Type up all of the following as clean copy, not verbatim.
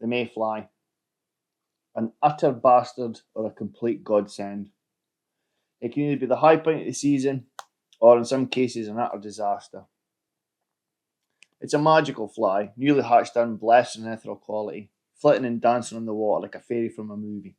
the Mayfly, an utter bastard or a complete godsend. It can either be the high point of the season or in some cases an utter disaster. It's a magical fly, newly hatched and blessed in ethereal quality, flitting and dancing on the water like a fairy from a movie.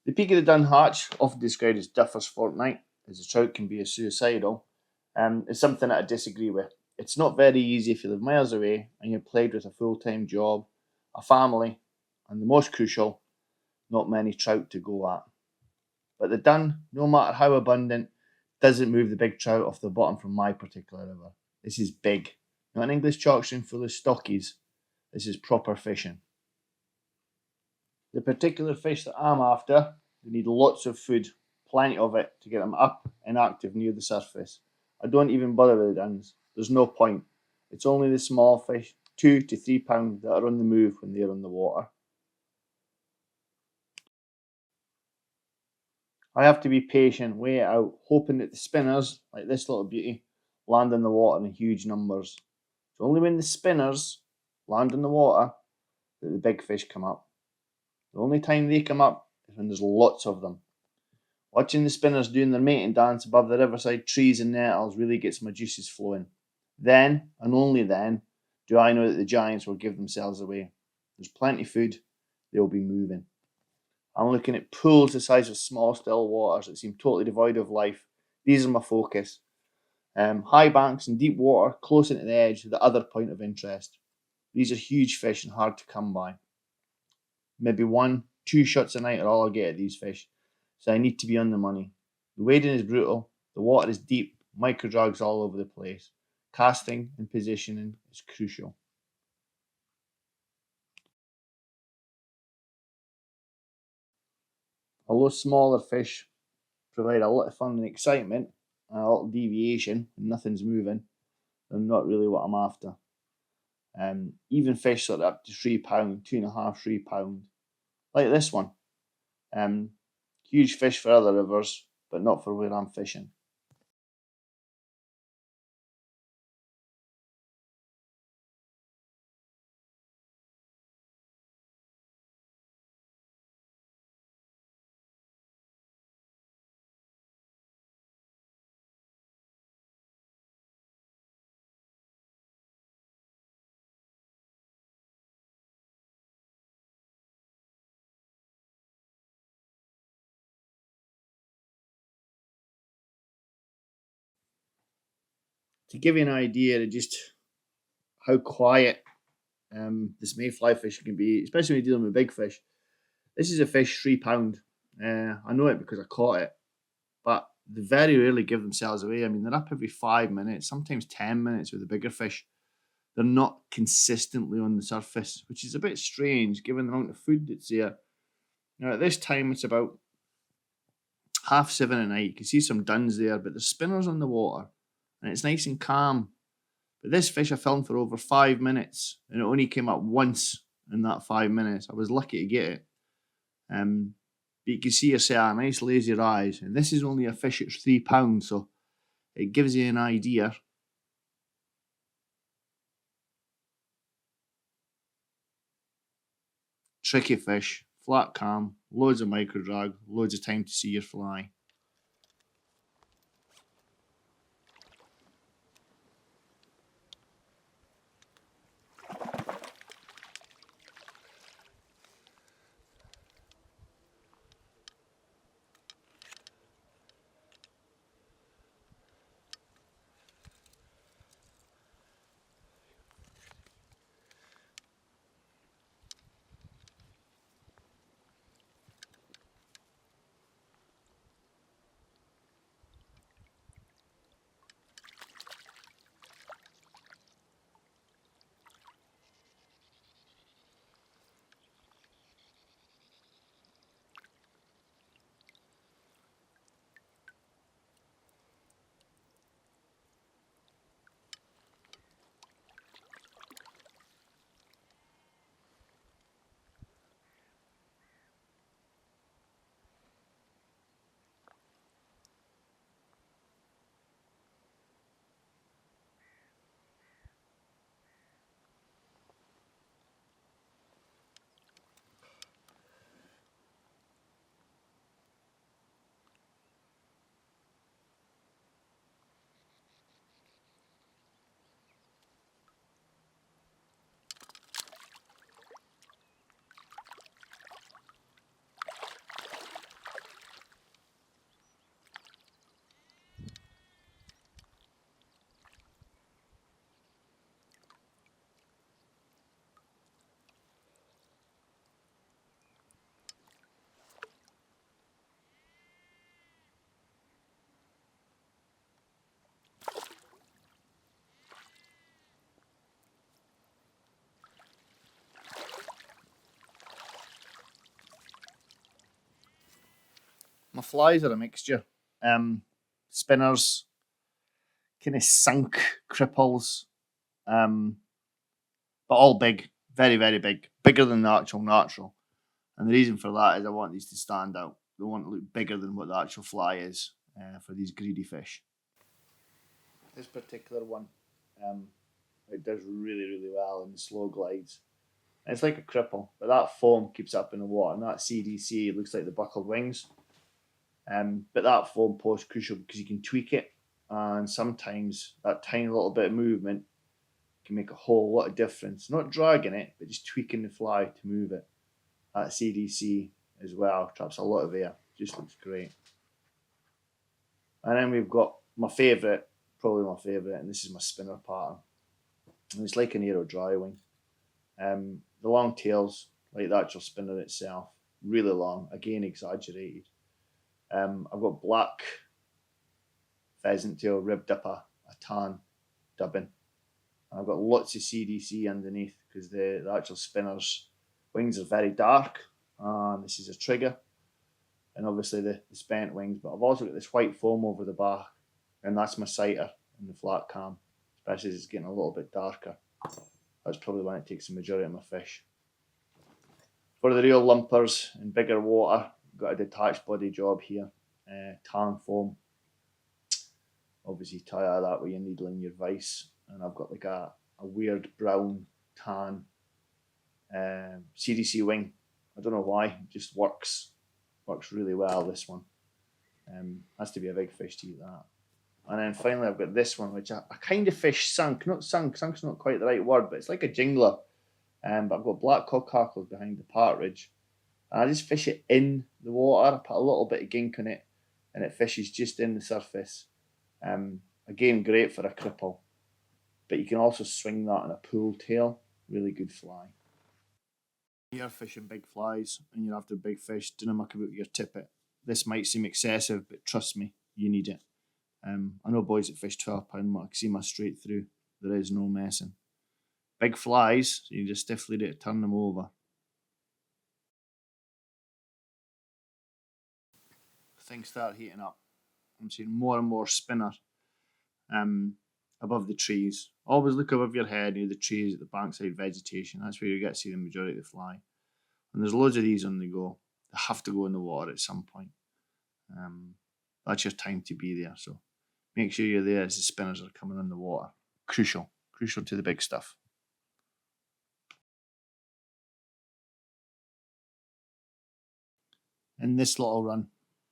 The peak of the dun hatch, often described as Duffer's Fortnight, as the trout can be as suicidal, is something that I disagree with. It's not very easy if you live miles away and you're plagued with a full-time job, a family, and the most crucial, not many trout to go at. But the dun, no matter how abundant, doesn't move the big trout off the bottom from my particular river. This is big. Not an English chalk stream full of stockies. This is proper fishing. The particular fish that I'm after, they need lots of food, plenty of it, to get them up and active near the surface. I don't even bother with the duns. There's no point. It's only the small fish, 2 to 3 pounds, that are on the move when they're on the water. I have to be patient, wait it out, hoping that the spinners, like this little beauty, land in the water in huge numbers. It's only when the spinners land in the water that the big fish come up. The only time they come up is when there's lots of them. Watching the spinners doing their mating dance above the riverside trees and nettles really gets my juices flowing. Then, and only then, do I know that the giants will give themselves away. There's plenty of food, they'll be moving. I'm looking at pools the size of small still waters that seem totally devoid of life. These are my focus. High banks and deep water close into the edge are the other point of interest. These are huge fish and hard to come by. Maybe 1, 2 shots a night are all I'll get at these fish, so I need to be on the money. The wading is brutal, the water is deep, micro drags all over the place. Casting and positioning is crucial. Although smaller fish provide a lot of fun and excitement and a little deviation when nothing's moving, they're not really what I'm after. Even fish sort of up to 3 pound, 2.5, 3 pound, like this one. Huge fish for other rivers, but not for where I'm fishing. To give you an idea of just how quiet this mayfly fishing can be, especially when you're dealing with big fish. This is a fish 3 pound. I know it because I caught it, but they very rarely give themselves away. I mean, they're up every 5 minutes, sometimes 10 minutes with the bigger fish. They're not consistently on the surface, which is a bit strange given the amount of food that's there. Now, at this time, it's about 7:30 at night. You can see some duns there, but there's spinners on the water, and it's nice and calm. But this fish I filmed for over 5 minutes, and it only came up once in that 5 minutes. I was lucky to get it. But you can see yourself a nice lazy rise, and this is only a fish at 3 pounds, so it gives you an idea. Tricky fish, flat calm, loads of micro drag, loads of time to see your fly. My flies are a mixture. Spinners, kind of sunk cripples, but all big, very, very big, bigger than the actual natural. And the reason for that is I want these to stand out. They want to look bigger than what the actual fly is for these greedy fish. This particular one, it does really, really well in the slow glides. And it's like a cripple, but that foam keeps up in the water, and that CDC looks like the buckled wings. But that foam post is crucial because you can tweak it, and sometimes that tiny little bit of movement can make a whole lot of difference. Not dragging it, but just tweaking the fly to move it. That CDC as well traps a lot of air. Just looks great. And then we've got my favourite, probably my favourite, and this is my spinner pattern. And it's like an aero dry wing. The long tails, like the actual spinner itself, really long, again exaggerated. I've got black pheasant tail ribbed up a tan dubbing. I've got lots of CDC underneath because the actual spinner's wings are very dark, and this is a trigger, and obviously the spent wings. But I've also got this white foam over the back, and that's my sighter in the flat cam, especially as it's getting a little bit darker. That's probably when it takes the majority of my fish. For the real lumpers in bigger water, I've got a detached body job here, tan foam. Obviously tie out that with your needle and your vise, and I've got like a weird brown tan CDC wing. I don't know why, it just works really well, this one. Has to be a big fish to eat that. And then finally I've got this one, which I kind of fish sunk. Not sunk, sunk's not quite the right word, but it's like a jingler. But I've got black cockhackles behind the partridge. And I just fish it in the water. I put a little bit of gink on it, and it fishes just in the surface. Again, great for a cripple. But you can also swing that on a pool tail. Really good fly. You're fishing big flies and you're after big fish, don't muck about your tippet. This might seem excessive, but trust me, you need it. I know boys that fish 12-pound maxima straight through. There is no messing. Big flies, so you just stiffly do it, turn them over. Things start heating up. I'm seeing more and more spinner above the trees. Always look above your head near the trees at the bankside vegetation. That's where you get to see the majority of the fly. And there's loads of these on the go. They have to go in the water at some point. That's your time to be there. So make sure you're there as the spinners are coming in the water. Crucial to the big stuff. In this little run,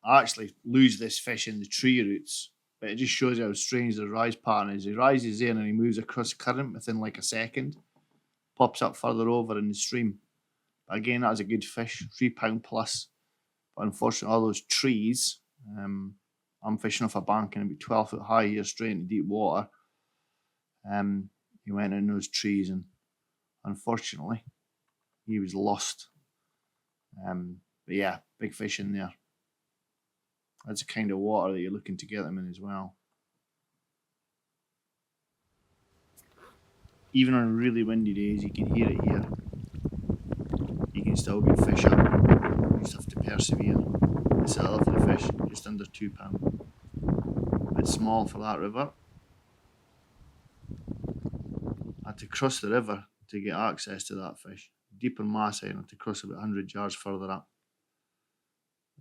I actually lose this fish in the tree roots, but it just shows you how strange the rise pattern is. He rises there and he moves across current within like a second, pops up further over in the stream. But again, that was a good fish, £3 plus. But unfortunately, all those trees, I'm fishing off a bank and about 12 foot high here, straight into deep water. He went in those trees and unfortunately, he was lost. But yeah, big fish in there. That's the kind of water that you're looking to get them in as well. Even on really windy days, you can hear it here. You can still get fish up. You just have to persevere. It's a lovely fish, just under £2. A bit small for that river. I had to cross the river to get access to that fish. Deep on my side, I had to cross about 100 yards further up.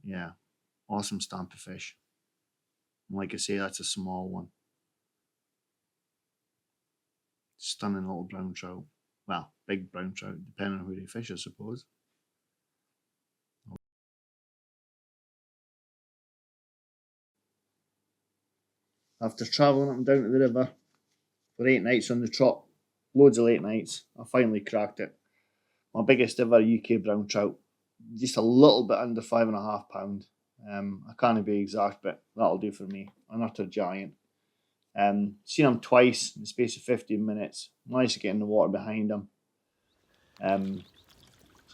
Yeah, awesome stamp of fish. And like I say, that's a small one. Stunning little brown trout. Well, big brown trout, depending on who they fish, I suppose. After travelling up and down to the river for 8 nights on the trot, loads of late nights, I finally cracked it. My biggest ever UK brown trout, just a little bit under £5.5. I can't be exact, but that'll do for me. An utter giant. Seen him twice in the space of 15 minutes. Managed to get in the water behind him.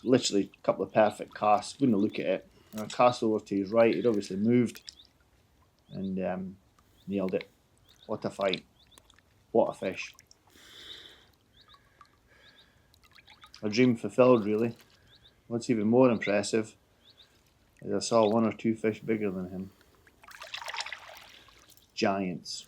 Literally a couple of perfect casts. Wouldn't look at it. And I cast over to his right. He'd obviously moved and nailed it. What a fight. What a fish. A dream fulfilled, really. What's even more impressive As I saw one or two fish bigger than him. Giants.